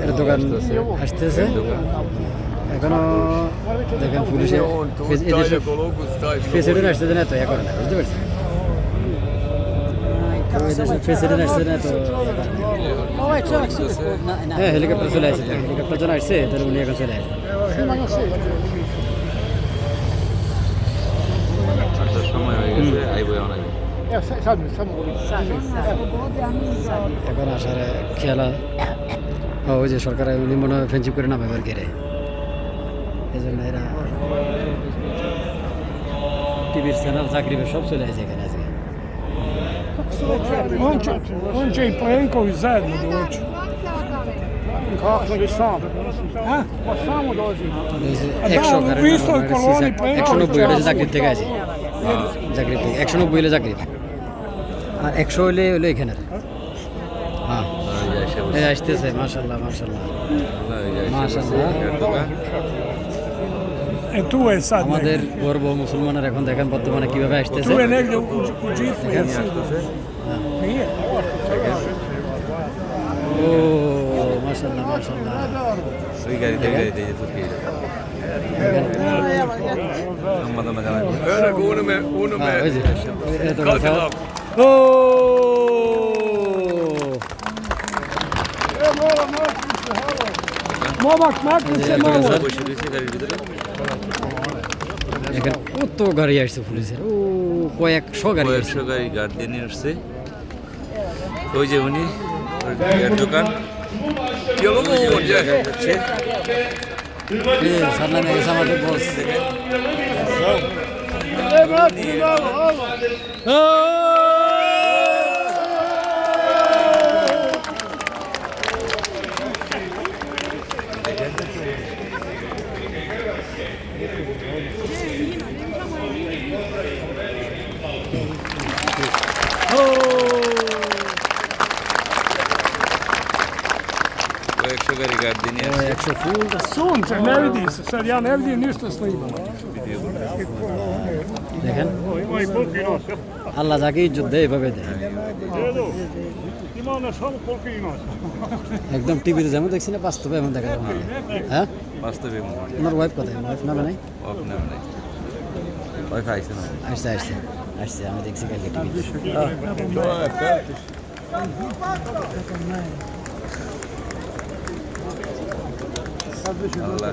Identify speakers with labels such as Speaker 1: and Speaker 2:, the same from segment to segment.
Speaker 1: এর দোকান আসতেছে এখনো দেখেন পুলিশে প্রেসিডেন্ট আসতেছে না তো এখন বুঝতে পারছি প্রেসিডেন্ট আসছে না তো হ্যাঁ হেলিকপ্টার চলে আসছে হেলিকপ্টার যখন আসছে তাহলে উনি এখন চলে আসছে
Speaker 2: সময় হয়ে গেছে আইবো অনেক
Speaker 1: এখন আসার খেয়াল ওই যে সরকার উনি মনে হয় ফ্রেন্ডশিপ করে নামে ঘেরে এই জন্য এরা টিভির চ্যানেল চাকরি সব চলে আসে এখানে আজকে
Speaker 3: Onde é Plenković zajedno doći? Kako li sam? Ha? Pa samo dođi.
Speaker 1: 190 চাকরি থেকে আছে চাকরি থেকে 190 হলে চাকরি আর 100 হলে হলো এখানের হ্যাঁ আসতেছে মাশাআল্লাহ মাশাআল্লাহ মাশাআল্লাহ
Speaker 3: Tu je sad
Speaker 1: আমাদের গর্ব মুসলমানের এখন দেখেন বর্তমানে কিভাবে আসতেছে
Speaker 3: Tu je negdje u džipu. Nije.
Speaker 1: ও মাশাআল্লাহ মাশাআল্লাহ
Speaker 2: ওই গাড়িতে তুর্কি সম্মাননা জানাই
Speaker 1: ও
Speaker 3: Momak, makni se malo.
Speaker 2: বসে রয়েছে গাড়ির ভিতরে
Speaker 1: এখানে কত গাড়ি আসছে পুলিশের ও কয়েকশো গাড়ি আসছে
Speaker 2: কয়েকশো গাড়ি গার্ড দিয়ে নিয়ে আসছে ওই যে উনি দোকান যাচ্ছে
Speaker 1: সামনে গেছে আমাদের বস
Speaker 2: কয়েকশো গাড়ি গার্ড দিয়ে নিয়ে আসছে
Speaker 1: 100 ফুল
Speaker 3: Sunce, ne vidi se. Sad ja ne vidim ništa snimano.
Speaker 1: দেখেন আল্লাহ যাকে ইজ্জত দেয় এভাবে দেয়
Speaker 3: Ima ona samo koliko ima.
Speaker 1: একদম টিভিতে যেমন দেখছি না বাস্তবে এমন দেখা যাবে হ্যাঁ
Speaker 2: বাস্তবে
Speaker 1: আমার ওয়াইফ কোথায় ওয়াইফ নামে নাই
Speaker 2: অফ নাম নাই ওয়াইফাই আছে না
Speaker 1: আসছে আসছে আসছে আমি দেখছি কালকে টিভিতে
Speaker 2: আল্লাহ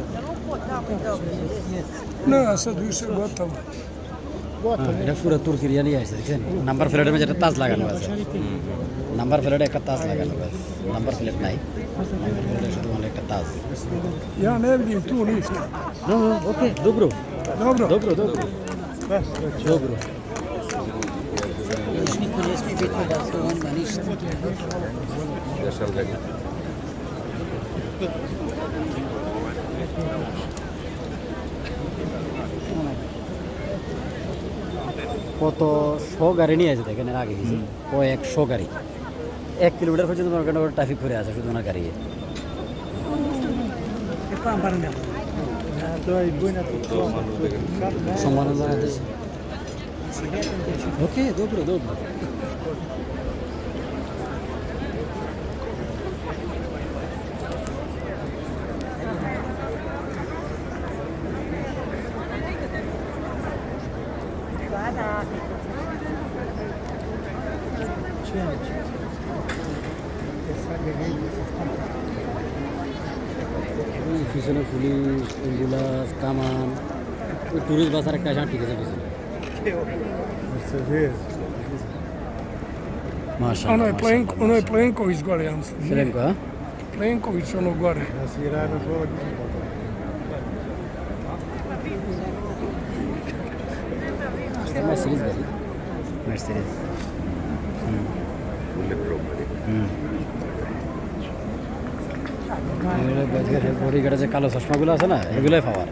Speaker 3: Ne, sad više gotovo.
Speaker 1: এটা পুরো তুর্কির ইয়ানি আসছে দেখছেন নাম্বার প্লেটের মধ্যে একটা তাজ লাগানো আছে নাম্বার প্লেটে একটা তাজ লাগানো আছে নাম্বার প্লেট নাই নাম্বার প্লেটে শুধু মানে একটা তাজ
Speaker 3: Ja ne vidim tu ništa.
Speaker 1: ওকে dobro
Speaker 3: Dobro.
Speaker 1: dobro dobro dobro
Speaker 2: দেশাল গাড়ি
Speaker 1: কত শো গাড়ি নিয়ে আছে দেখেন এর আগে গেছি কয়েকশো গাড়ি 1 কিলোমিটার পর্যন্ত মনে করেন ট্রাফিক করে আছে শুধু ওনার গাড়ি সম্মান জানাতেছে ওকে dobro dobro পিছনে পুলিশ অ্যাম্বুলেন্স কামান ওই টুরিস্ট বাসার একটা আসা ঠিক আছে পিছনে মাশাআল্লাহ
Speaker 3: Ono je Plenković gore, ja mislim.
Speaker 1: Plenko, a?
Speaker 3: Plenković ono gore.
Speaker 1: Mercedes গাড়ি Mercedes
Speaker 2: বুলেট প্রুফ গাড়ি
Speaker 1: বডিগার্ডে যে কালো চশমাগুলো আছে না এগুলোই পাওয়ার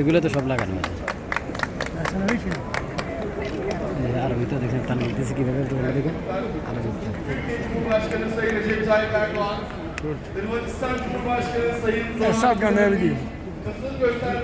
Speaker 1: এগুলো তো সব লাগানো আছে আর ভিতরে দেখেন টান দিতেছে কীভাবে তোমরা দেখে আলো জ্বলতে
Speaker 4: Cumhurbaşkanı Sayın Recep Tayyip Erdoğan, Hırvatistan Cumhurbaşkanı Sayın
Speaker 3: Ja sad ga ne vidim.
Speaker 4: katılım göstermiş